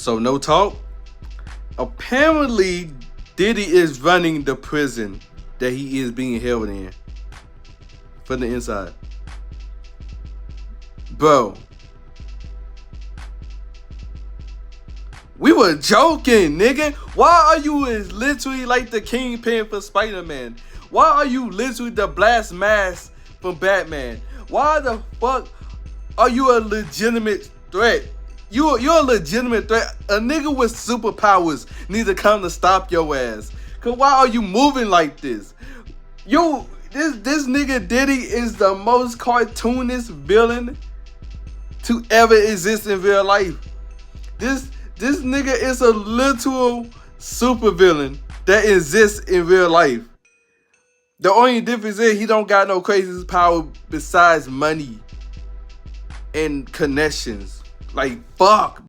So no talk. Apparently, Diddy is running the prison that he is being held in from the inside. Bro, we were joking, nigga. Why are you literally like the kingpin for Spider-Man? Why are you literally the blast mask from Batman? Why the fuck are you a legitimate threat? You're a legitimate threat. A nigga with superpowers needs to come to stop your ass. Cause why are you moving like this? This nigga Diddy is the most cartoonist villain to ever exist in real life. This nigga is a literal supervillain that exists in real life. The only difference is he don't got no crazy power besides money and connections. Like, fuck.